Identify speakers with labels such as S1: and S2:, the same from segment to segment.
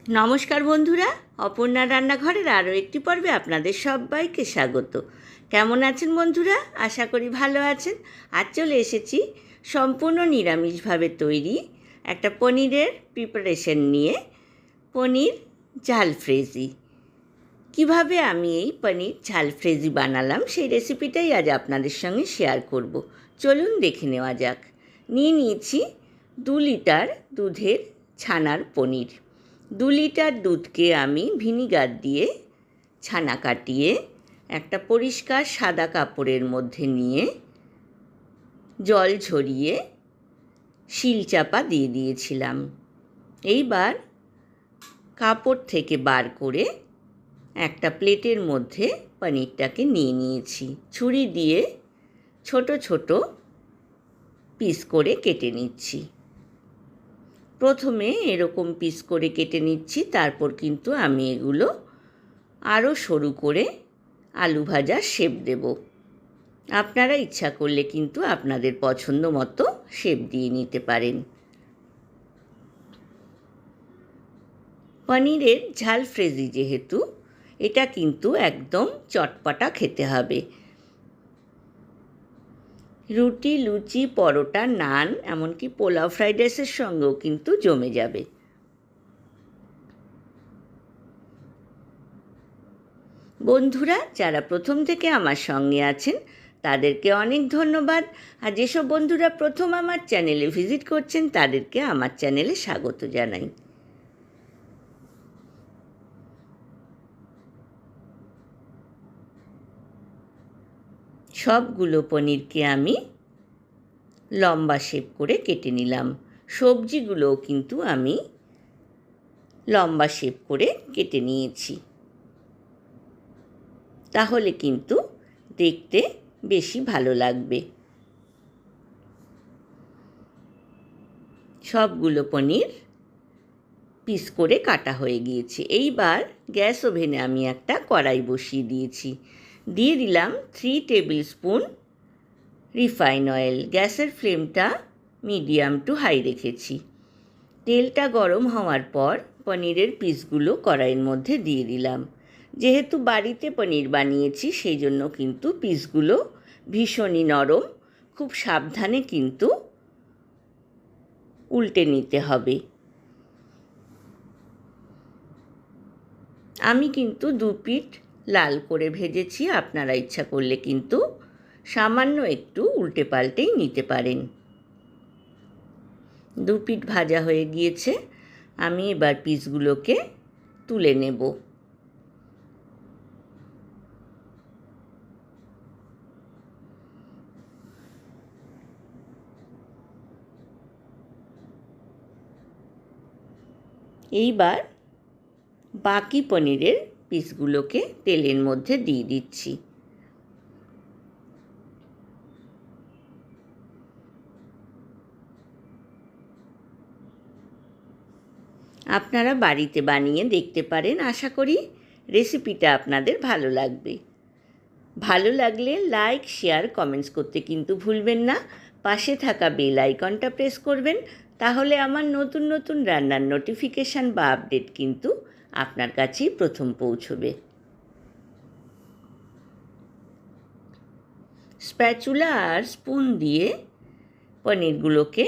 S1: নমস্কার বন্ধুরা, অপর্ণা রান্নাঘরের আরও একটি পর্বে আপনাদের সবাইকে স্বাগত। কেমন আছেন বন্ধুরা? আশা করি ভালো আছেন। আজ চলে এসেছি সম্পূর্ণ নিরামিষভাবে তৈরি একটা পনিরের প্রিপারেশন নিয়ে, পনির ঝালফ্রেজি। কিভাবে আমি এই পনির ঝালফ্রেজি বানালাম সেই রেসিপিটাই আজ আপনাদের সঙ্গে শেয়ার করব। চলুন দেখে নেওয়া যাক। নিয়েছি 2 লিটার দুধের ছানার পনির। 2 লিটার দুধকে আমি ভিনিগার দিয়ে ছানা কাটিয়ে একটা পরিষ্কার সাদা কাপড়ের মধ্যে নিয়ে জল ঝরিয়ে শিলচাপা দিয়ে দিয়েছিলাম। এইবার কাপড় থেকে বার করে একটা প্লেটের মধ্যে পনিরটাকে নিয়েছি। ছুরি দিয়ে ছোট ছোট পিস করে কেটে নিচ্ছি। প্রথমে এরকম পিস করে কেটে নিচ্ছি, তারপর কিন্তু আমি এগুলো আরও সরু করে আলু ভাজার শেপ দেব। আপনারা ইচ্ছা করলে কিন্তু আপনাদের পছন্দ মতো শেপ দিয়ে নিতে পারেন। পনিরের ঝালফ্রেজি যেহেতু, এটা কিন্তু একদম চটপটা খেতে হবে। রুটি, লুচি, পরোটা, নান, এমনকি পোলাও, ফ্রাইড রাইসের সঙ্গেও কিন্তু জমে যাবে। বন্ধুরা যারা প্রথম থেকে আমার সঙ্গে আছেন তাদেরকে অনেক ধন্যবাদ। আর যেসব বন্ধুরা প্রথম আমার চ্যানেলে ভিজিট করছেন তাদেরকে আমার চ্যানেলে স্বাগত জানাই। সবগুলো পনিরকে আমি লম্বা শেপ করে কেটে নিলাম। সবজিগুলোও কিন্তু আমি লম্বা শেপ করে কেটে নিয়েছি, তাহলে কিন্তু দেখতে বেশি ভালো লাগবে। সবগুলো পনির পিস করে কাটা হয়ে গিয়েছে। এইবার গ্যাস ওভেনে আমি একটা কড়াই বসিয়ে দিয়েছি। দিয়ে দিলাম 3 টেবিল স্পুন রিফাইন অয়েল। গ্যাসের ফ্লেমটা মিডিয়াম টু হাই রেখেছি। তেলটা গরম হওয়ার পর পনিরের পিসগুলো কড়াইয়ের মধ্যে দিয়ে দিলাম। যেহেতু বাড়িতে পনির বানিয়েছি সেই জন্য কিন্তু পিসগুলো ভীষণই নরম, খুব সাবধানে কিন্তু উল্টে নিতে হবে। আমি কিন্তু 2 পিঠ লাল করে ভেজেছি। আপনারা ইচ্ছা করলে কিন্তু সামান্য একটু উল্টে পাল্টেই নিতে পারেন। 2 পিঠ ভাজা হয়ে গিয়েছে। আমি এবার পিসগুলোকে তুলে নেব। এইবার বাকি পনিরের পিসগুলোকে তেলের মধ্যে দিয়ে দিচ্ছি। আপনারা বাড়িতে বানিয়ে দেখতে পারেন। আশা করি রেসিপিটা আপনাদের ভালো লাগবে। ভালো লাগলে লাইক, শেয়ার, কমেন্টস করতে কিন্তু ভুলবেন না। পাশে থাকা বেল আইকনটা প্রেস করবেন, তাহলে আমার নতুন নতুন রান্নার নোটিফিকেশান বা আপডেট কিন্তু আপনার কাছেই প্রথম পৌঁছবে। স্প্যাচুলা আর স্পুন দিয়ে পনিরগুলোকে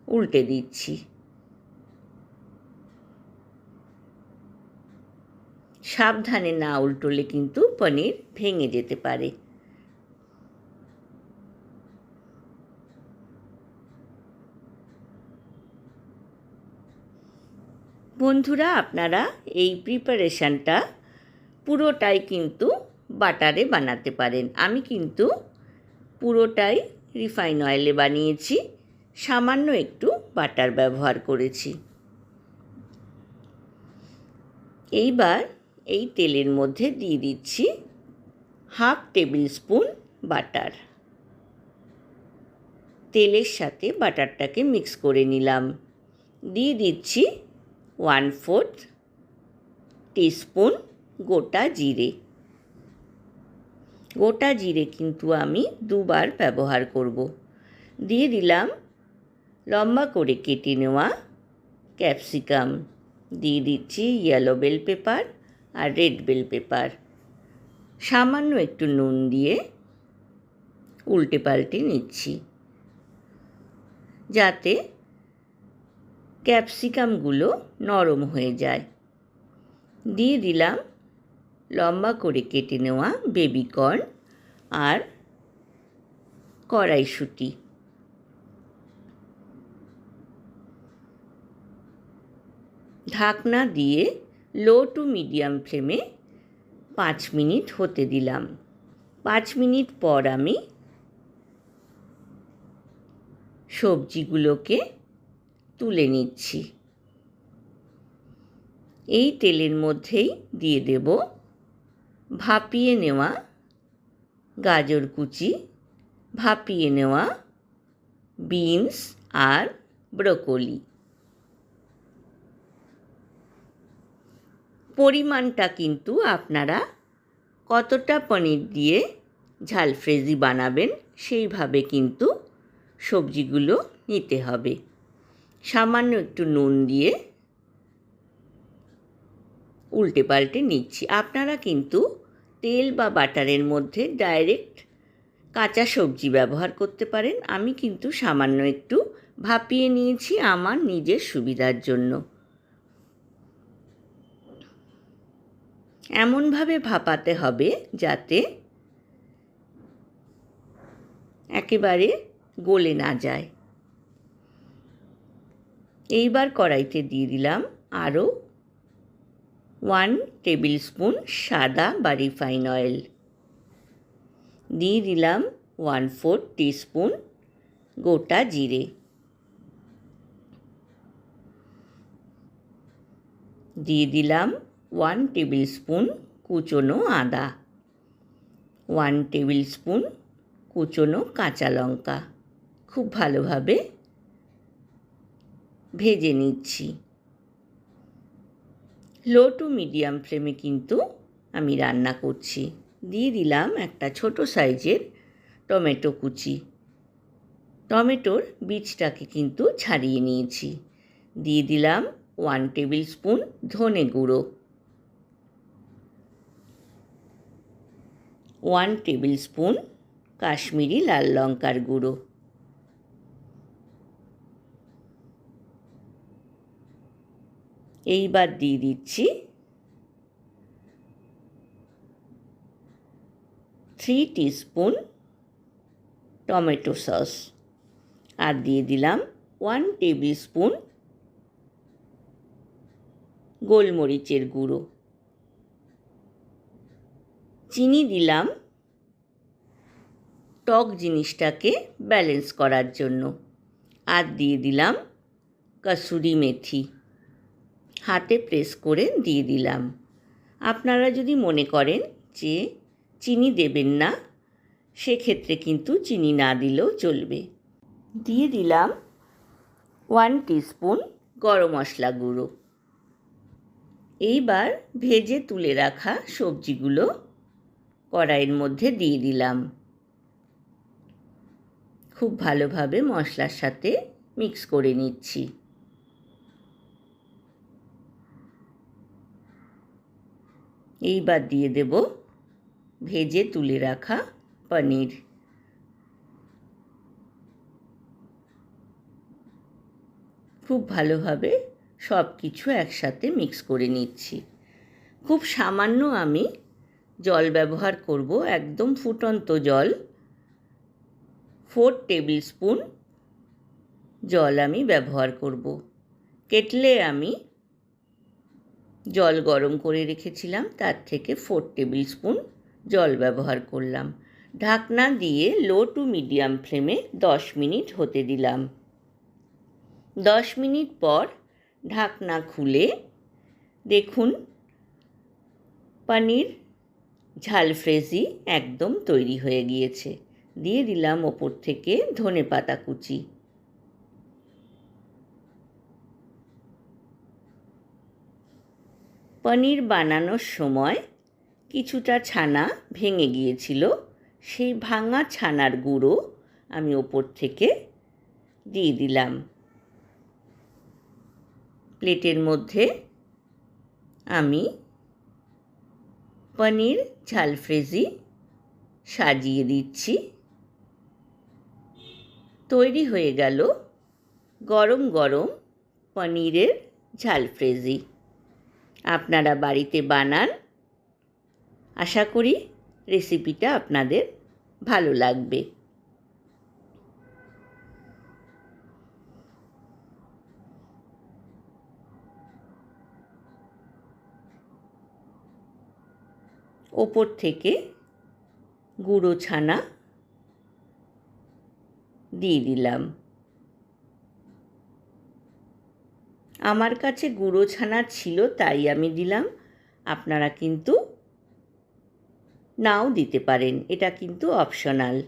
S1: উল্টে দিচ্ছি। সাবধানে না উল্টোলে কিন্তু পনির ভেঙে যেতে পারে। বন্ধুরা আপনারা এই প্রিপারেশানটা পুরোটাই কিন্তু বাটারে বানাতে পারেন। আমি কিন্তু পুরোটাই রিফাইন অয়েলে বানিয়েছি, সামান্য একটু বাটার ব্যবহার করেছি। এইবার এই তেলের মধ্যে দিয়ে দিচ্ছি 1/2 টেবিল স্পুন বাটার। তেলের সাথে বাটারটাকে মিক্স করে নিলাম। দিয়ে দিচ্ছি 1/4 টিস্পুন গোটা জিরে। গোটা জিরে কিন্তু আমি 2 বার ব্যবহার করব। দিয়ে দিলাম লম্বা করে কেটে নেওয়া ক্যাপসিকাম। দিয়ে দিচ্ছি ইয়েলো বেল পেপার আর রেড বেল পেপার। সামান্য একটু নুন দিয়ে উল্টে পাল্টে নিচ্ছি যাতে ক্যাপসিকামগুলো নরম হয়ে যায়। দিয়ে দিলাম লম্বা করে কেটে নেওয়া বেবি কর্ন আর কড়াইশুঁটি। ঢাকনা দিয়ে লো টু মিডিয়াম ফ্লেমে 5 মিনিট হতে দিলাম। 5 মিনিট পর আমি সবজিগুলোকে তুলে নিচ্ছি। এই তেলের মধ্যেই দিয়ে দেব ভাপিয়ে নেওয়া গাজর কুচি, ভাপিয়ে নেওয়া বিনস আর ব্রোকলি। পরিমাণটা কিন্তু আপনারা কতটা পনির দিয়ে ঝালফ্রেজি বানাবেন সেইভাবে কিন্তু সবজিগুলো নিতে হবে। সামান্য একটু নুন দিয়ে উল্টে পাল্টে নিচ্ছি। আপনারা কিন্তু তেল বা বাটারের মধ্যে ডাইরেক্ট কাঁচা সবজি ব্যবহার করতে পারেন। আমি কিন্তু সামান্য একটু ভাপিয়ে নিয়েছি আমার নিজের সুবিধার জন্য। এমনভাবে ভাপাতে হবে যাতে একেবারে গলে না যায়। এইবার কড়াইতে দিয়ে দিলাম আরও 1 টেবিল স্পুন সাদা বা রিফাইন অয়েল। দিয়ে দিলাম 1/4 টিস্পুন গোটা জিরে। দিয়ে দিলাম 1 টেবিল স্পুন কুচনো আদা, 1 টেবিল স্পুন কুচনো কাঁচা লঙ্কা। খুব ভালোভাবে ভেজে নিচ্ছি। লো টু মিডিয়াম ফ্লেমে কিন্তু আমি রান্না করছি। দিয়ে দিলাম একটা ছোট সাইজের টমেটো কুচি। টমেটোর বীজটাকে কিন্তু ছাড়িয়ে নিয়েছি। দিয়ে দিলাম 1 টেবিল স্পুন ধনে গুঁড়ো, 1 টেবিল স্পুন কাশ্মীরি লাল লঙ্কার গুঁড়ো। এইবার দিয়ে দিচ্ছি 3 টিস্পুন টমেটো সস আর দিয়ে দিলাম 1 টেবিল স্পুন গোলমরিচের গুঁড়ো। চিনি দিলাম টক জিনিসটাকে ব্যালেন্স করার জন্য। আর দিয়ে দিলাম কসুরি মেথি, হাতে প্রেস করে দিয়ে দিলাম। আপনারা যদি মনে করেন যে চিনি দেবেন না সেক্ষেত্রে কিন্তু চিনি না দিলেও চলবে। দিয়ে দিলাম 1 টিস্পুন গরম মশলা গুঁড়ো। এইবার ভেজে তুলে রাখা সবজিগুলো কড়াইয়ের মধ্যে দিয়ে দিলাম। খুব ভালোভাবে মশলার সাথে মিক্স করে নিচ্ছি। এইবার দিয়ে দেব ভেজে তুলে রাখা পনির। খুব ভালোভাবে সব কিছু একসাথে মিক্স করে নিচ্ছি। খুব সামান্য আমি জল ব্যবহার করব, একদম ফুটন্ত জল। 4 টেবিল স্পুন জল আমি ব্যবহার করব। কেটলে আমি জল গরম করে রেখেছিলাম, তার থেকে 4 টেবিল স্পুন জল ব্যবহার করলাম। ঢাকনা দিয়ে লো টু মিডিয়াম ফ্লেমে 10 মিনিট হতে দিলাম। 10 মিনিট পর ঢাকনা খুলে দেখুন পনির ঝালফ্রেজি একদম তৈরি হয়ে গিয়েছে। দিয়ে দিলাম ওপর থেকে ধনেপাতা কুচি। পনির বানানোর সময় কিছুটা ছানা ভেঙে গিয়েছিল, সেই ভাঙা ছানার গুঁড়ো আমি ওপর থেকে দিয়ে দিলাম। প্লেটের মধ্যে আমি পনির ঝালফ্রেজি সাজিয়ে দিচ্ছি। তৈরি হয়ে গেল গরম গরম পনিরের ঝালফ্রেজি। আপনারা বাড়িতে বানান। আশা করি রেসিপিটা আপনাদের ভালো লাগবে। ওপর থেকে গুঁড়ো ছানা দিয়ে দিলাম। আমার কাছে গুঁড়ো ছানা ছিল তাই আমি দিলাম, আপনারা কিন্তু নাও দিতে পারেন, এটা কিন্তু অপশনাল।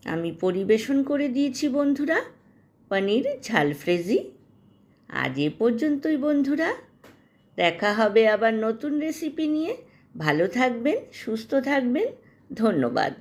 S1: আমি পরিবেশন করে দিয়েছি বন্ধুরা পনির ঝালফ্রেজি। আজ এ পর্যন্তই বন্ধুরা, দেখা হবে আবার নতুন রেসিপি নিয়ে। ভালো থাকবেন, সুস্থ থাকবেন, ধন্যবাদ।